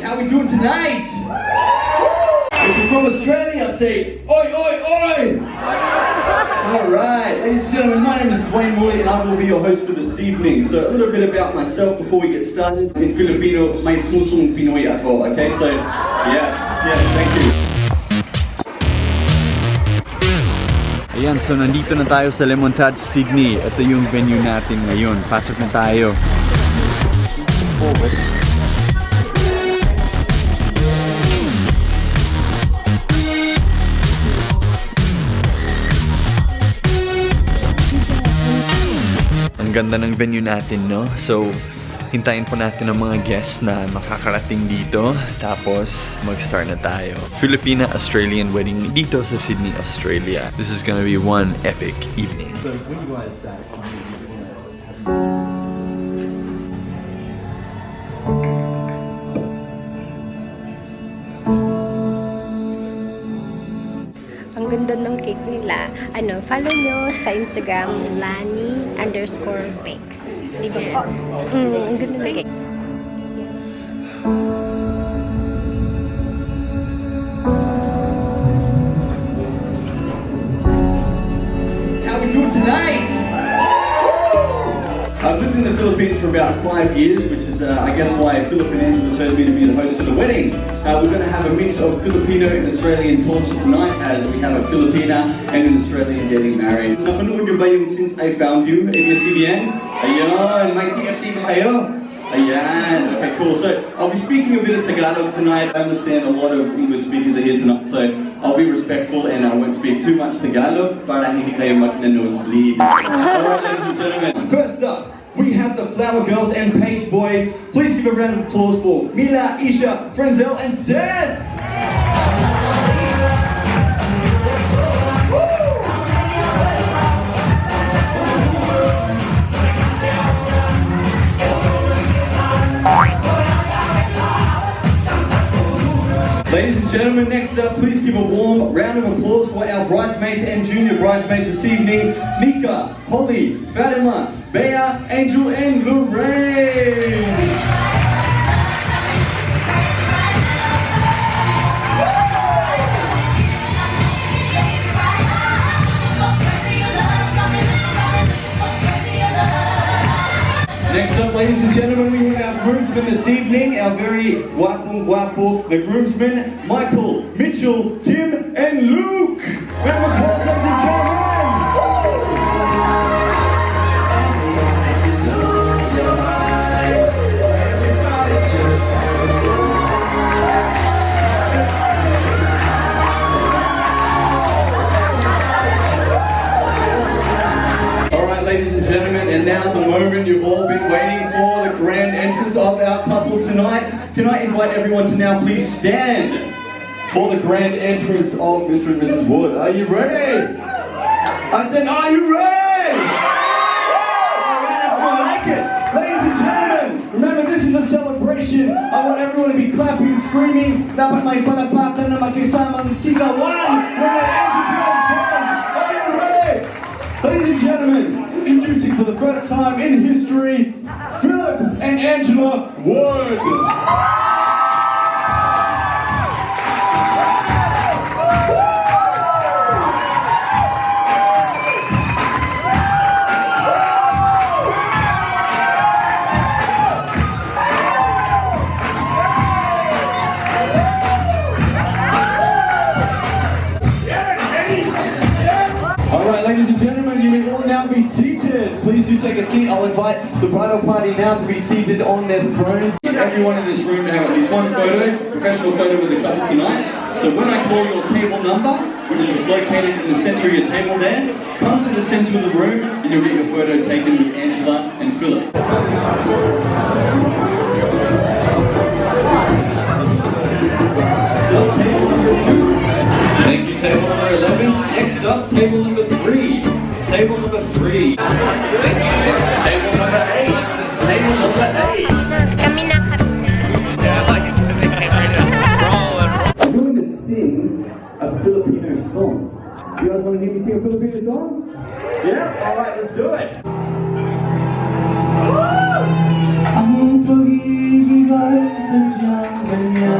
How we doing tonight? If you're from Australia, say oi, oi, oi! Alright, ladies and gentlemen, my name is Dwayne Mully and I will be your host for this evening. So a little bit about myself before we get started. In Filipino, may pusong Pinoy ako, okay? So, yes, thank you. Ayan, so nandito na tayo sa Lemon Touch, Sydney. Ito yung venue natin ngayon. Pasok na tayo. Ang ganda ng venue natin, no? So, hintayin po natin ang mga guests na makakarating dito. Tapos, mag-start na tayo. Filipina-Australian wedding dito sa Sydney, Australia. This is gonna be one epic evening. So, when you guys sat, Ang ganda ng cake nila. Follow nyo sa Instagram, Lani_bakes. Diba po? Ang ganda ng cake. How we doing tonight? I've lived in the Philippines for about 5 years, which is, I guess, why Philip and Angela chose me to be the host of the wedding. We're going to have a mix of Filipino and Australian culture tonight, as we have a Filipina and an Australian getting married. So, ano nyo ba yung Since I Found You, ABS-CBN? Ayun, may TFC ba kayo? Ayan, okay, cool. So, I'll be speaking a bit of Tagalog tonight. I understand a lot of English speakers are here tonight, so I'll be respectful and I won't speak too much Tagalog para hindi kayo mag-nosebleed. Alright, ladies and gentlemen, first up, we have the Flower Girls and Page Boy. Please give a round of applause for Mila, Isha, Frenzel, and Seth! Ladies and gentlemen, next up, please give a warm round of applause for our bridesmaids and junior bridesmaids this evening. Nika, Holly, Fatima, Bea, Angel, and Lorraine. Next up, ladies and gentlemen, we have our groomsmen this evening, our very guapo, the groomsmen, Michael, Mitchell, Tim, and Luke. Round of applause, ladies and gentlemen. Ladies and gentlemen, and now the moment you've all been waiting for, the grand entrance of our couple tonight. Can I invite everyone to now please stand for the grand entrance of Mr. and Mrs. Wood. Are you ready? I said, are you ready? Alright, that's more like it. Ladies and gentlemen, remember this is a celebration. I want everyone to be clapping, screaming. Dapat may palakpakan na magkasamang sigawan when the entrance comes. Are you ready? Ladies and gentlemen, introducing for the first time in history, Philip and Angela Wood. Ladies and gentlemen, you may all now be seated. Please do take a seat. I'll invite the bridal party now to be seated on their thrones. Everyone in this room to have at least one photo, professional photo with the couple tonight. So when I call your table number, which is located in the center of your table there, come to the center of the room and you'll get your photo taken with Angela and Philip. Still table number 2. Thank you, table number 11. Next up, table number 3. Table number 3. Thank you. Table number 8. Table number 8. Kami na. I'm going to sing a Filipino song. Do you guys want to hear me sing a Filipino song? Yeah? Alright, let's do it. Ang pag-ibig ay sadyang kanya.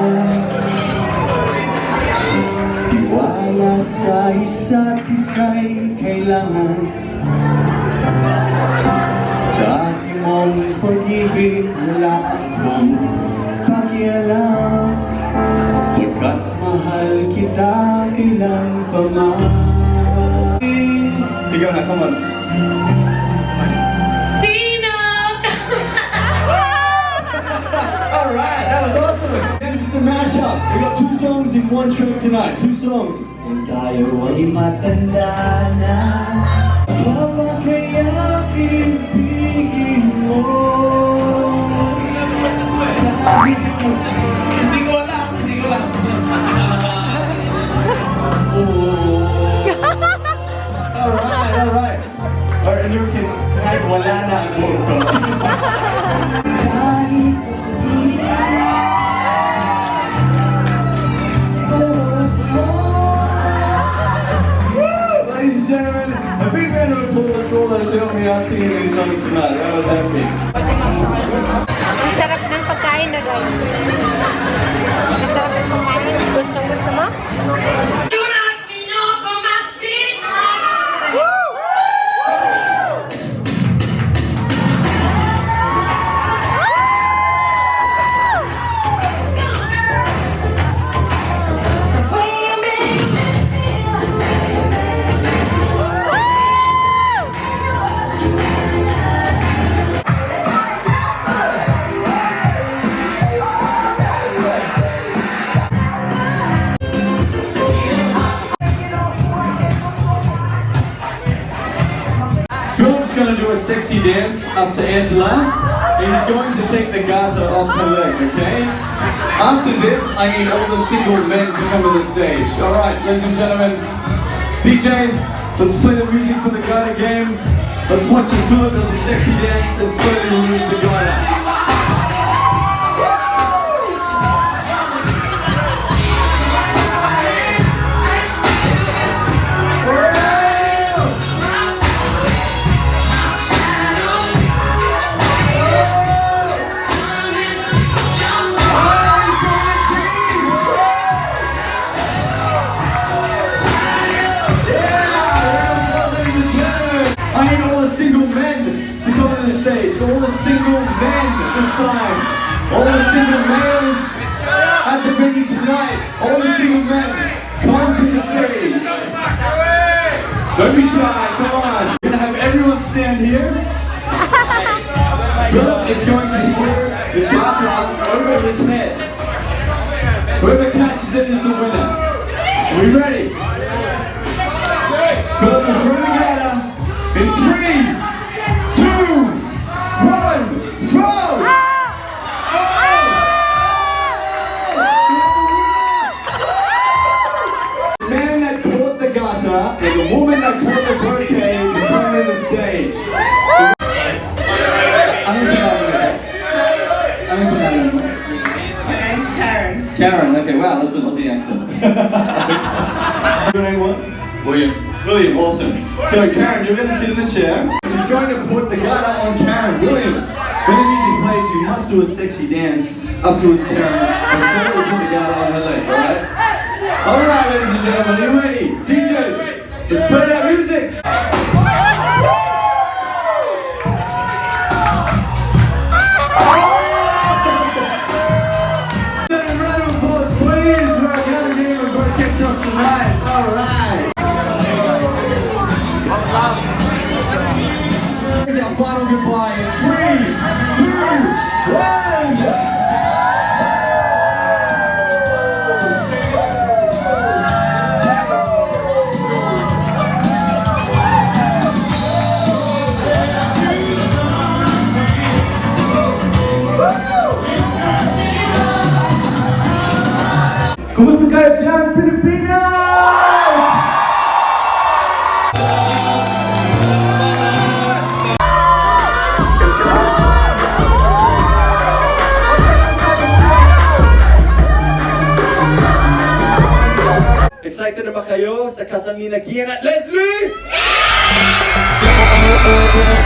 Tiwala sa isa't isa'y kailangan. Dati mong pag-ibig wala akong pakialam. Pagkat mahal kita kailan pa man. Ikaw na, come on. Alright, that was awesome. This is a mashup. We got 2 songs in 1 track tonight. 2 songs. Kung tayo ay matanda na, baka kaya ibigin mo. Hindi ko alam. Alright. Or in your case, kahit wala na ang buhok ko. Ladies and gentlemen, a big round of applause for all those who helped me out singing these songs tonight. That was epic. Ang sarap ng pagkain na guys. Ang sarap ng pagkain. Gusto mo? Groom's gonna do a sexy dance up to Angela. He's going to take the gaza off her leg, okay? After this, I need all the single men to come to the stage. Alright, ladies and gentlemen, DJ, let's play the music for the Gaza game. Let's watch this Philip does a sexy dance and slowly remove the Gaza. I need all the single men to come to the stage. All the single men this time. All the single males at the venue tonight. All the single men, come to the stage. Don't be shy, come on. We're gonna have everyone stand here. Philip is going to throw the gaza over his head. Whoever catches it is the winner. Are we ready? Philip will throw the gaza. In 3, 2, 1, throw! The man that caught the gutter and the woman that caught the bouquet can come to the stage. Karen, okay, wow, that's an Aussie accent. Your name what? William, awesome. So Karen, you're going to sit in the chair. He's going to put the garter on Karen. William, when the music plays, you must do a sexy dance up towards Karen before we put the garter on her leg, alright? Alright, ladies and gentlemen, are you ready? DJ, let's play that music. Round of applause, please, for our Gaza game and for kicked us tonight. Alright. Here's our final goodbye in 3, 2, 1. Kumusta kayo dyan, Filipino? Excited na ba kayo sa kasal ni Gian at Leslie? Yeah!